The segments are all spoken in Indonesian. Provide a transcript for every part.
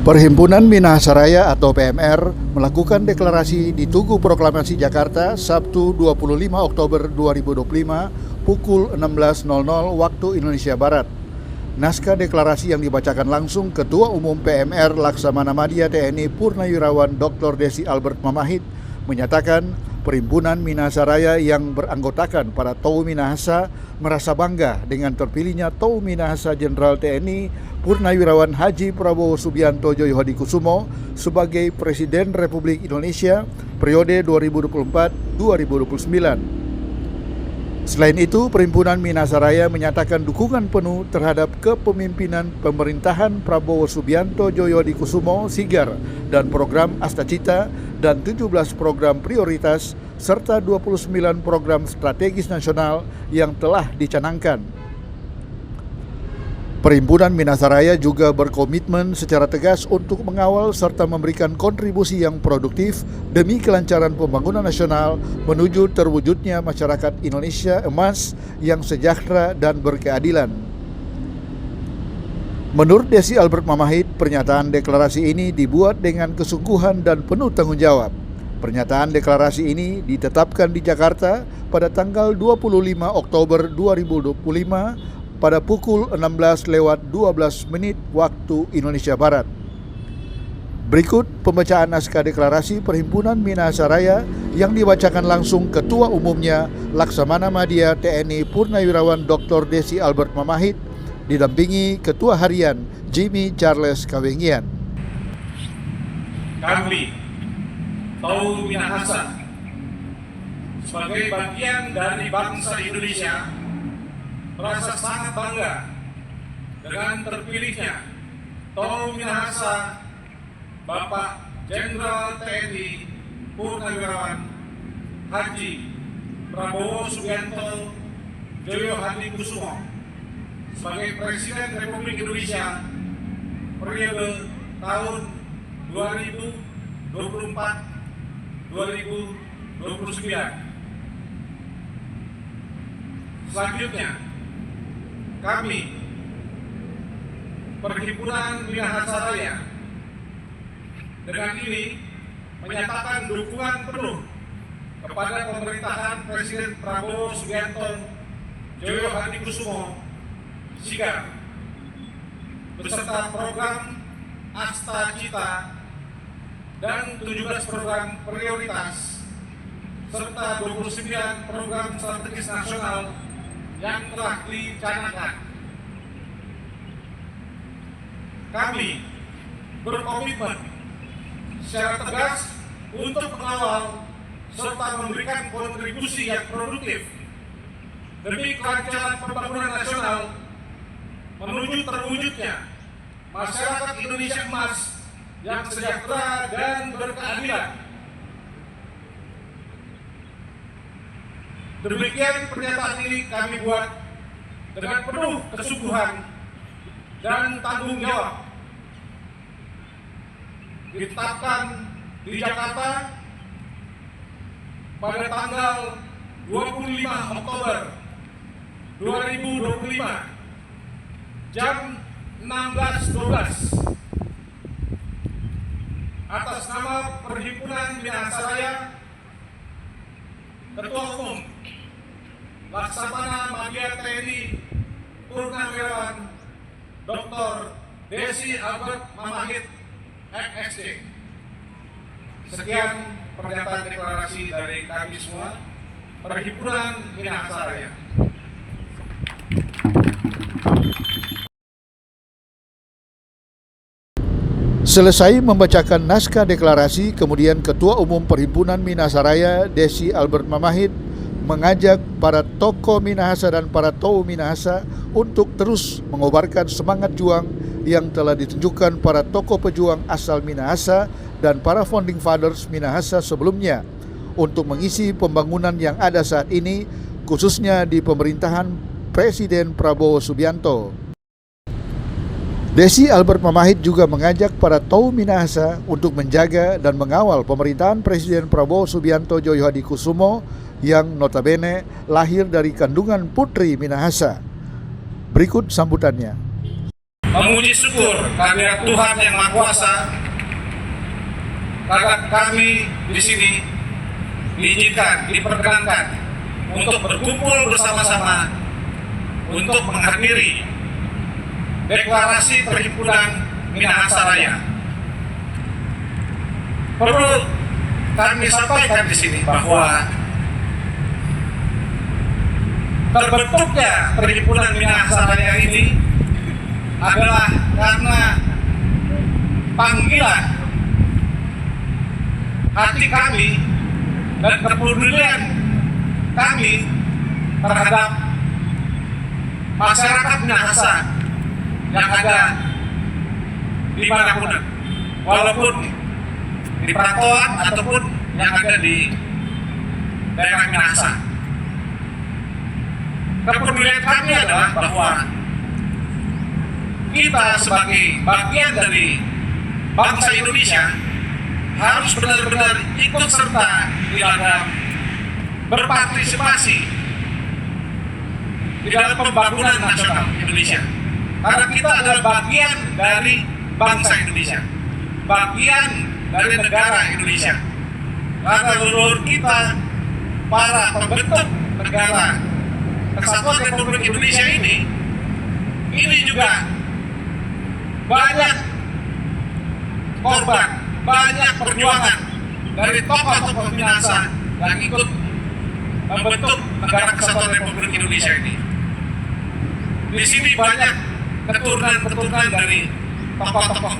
Perhimpunan Minahasa atau PMR melakukan deklarasi di Tugu Proklamasi Jakarta Sabtu 25 Oktober 2025 pukul 16.00 waktu Indonesia Barat. Naskah deklarasi yang dibacakan langsung Ketua Umum PMR Laksamana Madya TNI Purnawirawan Dr. Desi Albert Mamahit menyatakan Perhimpunan Minahasa yang beranggotakan para Tokoh Minahasa merasa bangga dengan terpilihnya Tokoh Minahasa Jenderal TNI Purnawirawan Haji Prabowo Subianto Djoyohadikusumo sebagai Presiden Republik Indonesia periode 2024-2029. Selain itu, Perhimpunan Minahasa menyatakan dukungan penuh terhadap kepemimpinan pemerintahan Prabowo Subianto Djoyohadikusumo Sigar dan program Astacita dan 17 program prioritas serta 29 program strategis nasional yang telah dicanangkan. Perhimpunan Minahasa juga berkomitmen secara tegas untuk mengawal serta memberikan kontribusi yang produktif demi kelancaran pembangunan nasional menuju terwujudnya masyarakat Indonesia emas yang sejahtera dan berkeadilan. Menurut Desi Albert Mamahit, pernyataan deklarasi ini dibuat dengan kesungguhan dan penuh tanggung jawab. Pernyataan deklarasi ini ditetapkan di Jakarta pada tanggal 25 Oktober 2025 pada pukul 16:12 waktu Indonesia Barat. Berikut pembacaan naskah deklarasi Perhimpunan Minahasa yang dibacakan langsung Ketua Umumnya Laksamana Madya TNI Purnawirawan Dr. Desi Albert Mamahit didampingi Ketua Harian Jimmy Charles Kawengian. Kami, Tokoh Minahasa, sebagai bagian dari bangsa Indonesia, merasa sangat bangga dengan terpilihnya Tokoh Minahasa Bapak Jenderal TNI Purnawirawan Haji Prabowo Subianto Djoyohadikusumo sebagai Presiden Republik Indonesia periode tahun 2024-2029. Selanjutnya, kami, Perhimpunan Minahasa dengan ini menyatakan dukungan penuh kepada pemerintahan Presiden Prabowo Subianto Djoyohadikusumo Sigar beserta program Astacita dan 17 program prioritas serta 29 program strategis nasional yang telah dicanangkan. Kami berkomitmen secara tegas untuk mengawal serta memberikan kontribusi yang produktif demi kelancaran pembangunan nasional menuju terwujudnya masyarakat Indonesia emas yang sejahtera dan berkeadilan. Demikian pernyataan ini kami buat dengan penuh kesungguhan dan tanggung jawab. Ditetapkan di Jakarta pada tanggal 25 Oktober 2025 jam 16.12 atas nama Perhimpunan Minahasa Ketua Umum Laksamana Madya TNI Purnawirawan Dr. Desi Albert Mamahit MSD. Sekian pernyataan deklarasi dari kami semua, Perhimpunan Minahasa. Selesai membacakan naskah deklarasi, kemudian Ketua Umum Perhimpunan Minahasa Desi Albert Mamahit mengajak para tokoh Minahasa dan para Tokoh Minahasa untuk terus mengobarkan semangat juang yang telah ditunjukkan para tokoh pejuang asal Minahasa dan para founding fathers Minahasa sebelumnya untuk mengisi pembangunan yang ada saat ini, khususnya di pemerintahan Presiden Prabowo Subianto. Desi Albert Mamahit juga mengajak para Tokoh Minahasa untuk menjaga dan mengawal pemerintahan Presiden Prabowo Subianto Djoyohadikusumo yang notabene lahir dari kandungan putri Minahasa. Berikut sambutannya. memuji syukur kehadirat Tuhan yang Maha Kuasa karena kami di sini diizinkan, diperkenankan untuk berkumpul bersama-sama untuk menghadiri deklarasi perhimpunan Minahasa Raya. Perlu kami sampaikan di sini bahwa terbentuknya perhimpunan Minahasa Raya ini adalah karena panggilan hati kami dan kepedulian kami terhadap masyarakat Minahasa yang ada di manapun, walaupun di perantauan ataupun yang ada di daerah Minahasa. Kepedulian kami adalah bahwa kita sebagai bagian dari bangsa Indonesia harus benar-benar ikut serta di dalam berpartisipasi di dalam pembangunan nasional Indonesia. Karena kita adalah bagian dari bangsa Indonesia, bagian dari negara Indonesia. Karena leluhur kita, para pembentuk negara Kesatuan Republik Indonesia ini juga banyak korban, banyak perjuangan dari tokoh-tokoh Minahasa yang ikut membentuk negara Kesatuan Republik Indonesia ini. Di sini banyak keturunan-keturunan dari tokoh-tokoh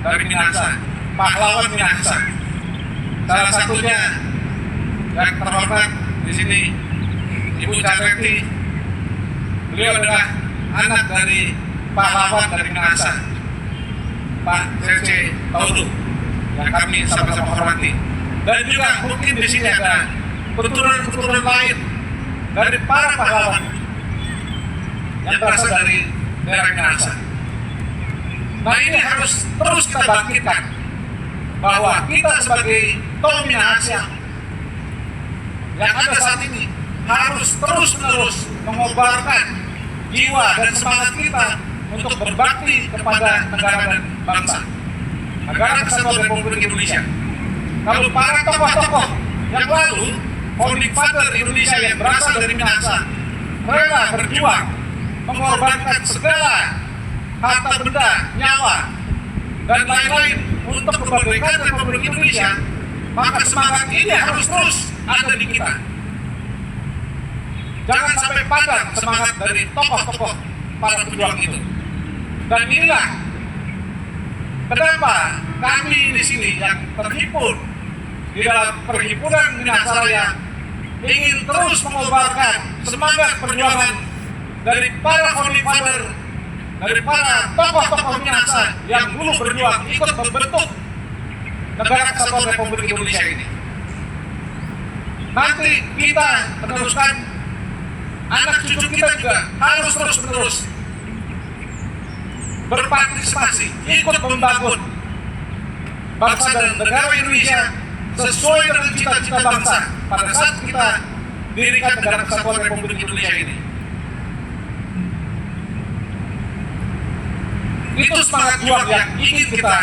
dari Minahasa, pahlawan Minahasa. Salah satunya yang terhormat di sini Ibu Careti. Beliau adalah anak dari pahlawan dari Minahasa, Pak C.C. Taulu, yang kami sama-sama hormati. Dan juga mungkin di sini ada keturunan-keturunan lain dari para pahlawan yang berasal dari daerah Minahasa. Nah, ini harus terus kita bangkitkan bahwa kita sebagai kaum Minahasa yang ada saat ini harus terus-menerus mengobarkan jiwa dan semangat kita untuk berbakti kepada negara dan bangsa, negara Kesatuan Republik Indonesia. Kalau para tokoh-tokoh yang lalu, founding father Indonesia yang berasal dari Minahasa, rela berjuang, mengorbankan segala harta benda, nyawa, dan lain-lain untuk kemerdekaan Republik Indonesia, maka semangat ini harus terus ada di kita. Jangan sampai padam semangat dari tokoh-tokoh para pejuang itu. Dan inilah kenapa kami di sini yang terhimpun di dalam perhimpunan Minahasa Raya ingin terus mengobarkan semangat perjuangan dari para founding father, dari para tokoh-tokoh Minahasa yang dulu berjuang ikut membentuk negara Kesatuan Republik Indonesia ini. Nanti kita meneruskan, anak cucu kita juga harus terus-menerus berpartisipasi, ikut membangun bangsa dan negara Indonesia sesuai dengan cita-cita bangsa pada saat kita dirikan negara Kesatuan Republik Indonesia ini. Itu semangat juang yang ingin kita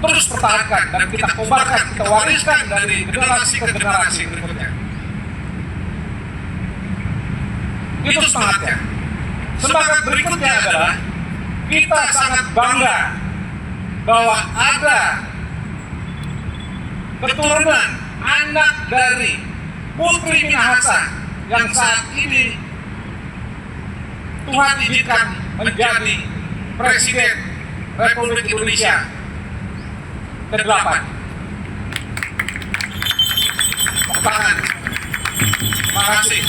terus pertahankan dan kita kobarkan, kita wariskan dari generasi ke generasi berikutnya. Itu semangatnya. Semangat berikutnya adalah kita sangat bangga bahwa ada keturunan anak dari Putri Minahasa yang saat ini Tuhan izinkan menjadi Presiden Republik Indonesia ke-8. Tepuk tangan. Terima kasih.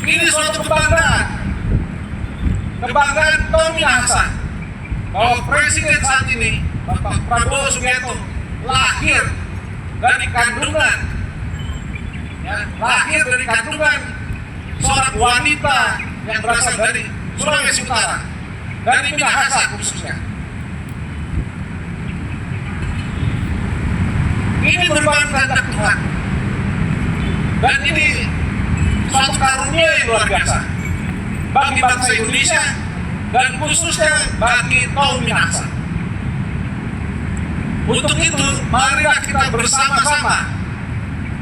Ini suatu kebanggaan kaum Minahasa bahwa Presiden saat ini Bapak Prabowo Subianto lahir dari kandungan, seorang wanita yang berasal dari Sulawesi Utara, dari Minahasa khususnya. Ini merupakan kehendak Tuhan, dan ini suatu karunia yang luar biasa bagi bangsa Indonesia dan khususnya bagi kaum Minahasa. Untuk itu, marilah kita bersama-sama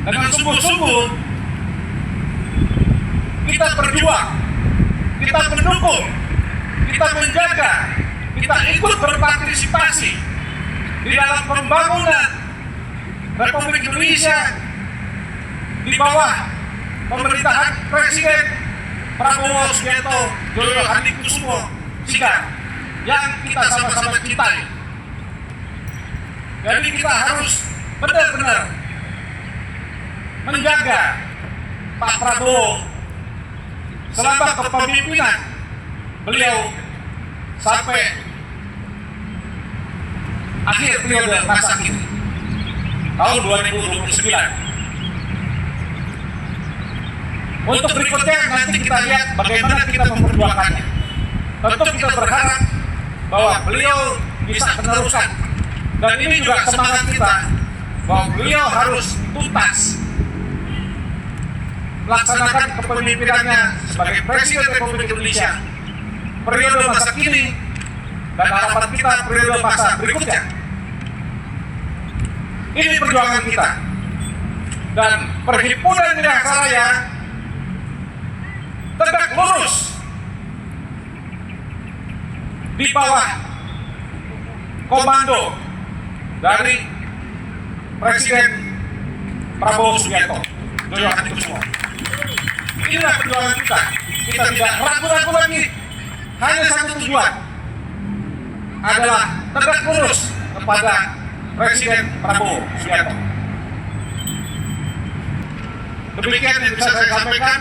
dengan sungguh-sungguh kita berjuang, kita mendukung, kita menjaga, kita ikut berpartisipasi di dalam pembangunan Republik Indonesia di bawah pemerintahan Presiden Prabowo Subianto Joyo Hadikusumo Sigar yang kita sama-sama cintai. Jadi kita harus benar-benar menjaga Pak Prabowo selama kepemimpinan beliau sampai akhir periode masa kini tahun 2029. Untuk berikutnya nanti kita lihat bagaimana kita memperjuangkannya. Tentu kita berharap bahwa beliau bisa meneruskan, dan ini juga semangat kita bahwa beliau harus tuntas melaksanakan kepemimpinannya sebagai Presiden Republik Indonesia periode masa kini dan harapan kita periode masa berikutnya. Ini perjuangan kita, dan Perhimpunan Minahasa Raya tegak lurus di bawah komando dari Presiden Prabowo Subianto Joyo Hadikusumo. Inilah perjuangan kita. Kita tidak ragu-ragu lagi. Hanya satu tujuan, adalah tegak lurus kepada Presiden Prabowo Subianto. Demikian yang bisa saya sampaikan.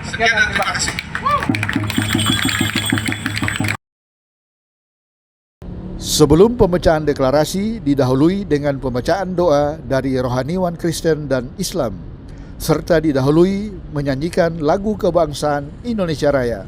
Sekian dan terima kasih. Sebelum pembacaan deklarasi didahului dengan pembacaan doa dari rohaniwan Kristen dan Islam, serta didahului menyanyikan lagu kebangsaan Indonesia Raya.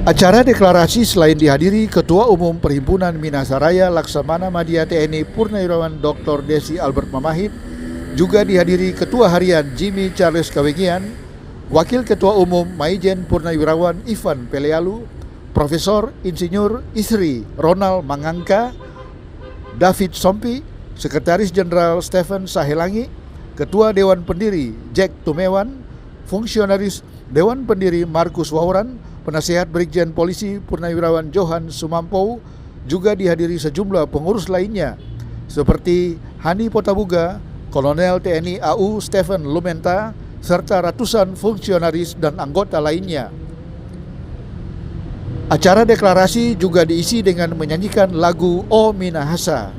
Acara deklarasi selain dihadiri Ketua Umum Perhimpunan Minahasa Raya Laksamana Madya TNI Purnawirawan Dr. Desi Albert Mamahit, juga dihadiri Ketua Harian Jimmy Charles Kawegian, Wakil Ketua Umum Maijen Purnawirawan Ivan Pelealu, Profesor Insinyur Isri Ronald Mangangka, David Sompi, Sekretaris Jenderal Stephen Sahelangi, Ketua Dewan Pendiri Jack Tumewan, Fungsionaris Dewan Pendiri Markus Wauran, Penasihat Brigjen Polisi Purnawirawan Johan Sumampo, juga dihadiri sejumlah pengurus lainnya seperti Hani Potabuga, Kolonel TNI AU Stephen Lumenta, serta ratusan fungsionaris dan anggota lainnya. Acara deklarasi juga diisi dengan menyanyikan lagu O Minahasa.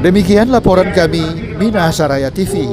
Demikian laporan kami, Minahasa Raya TV.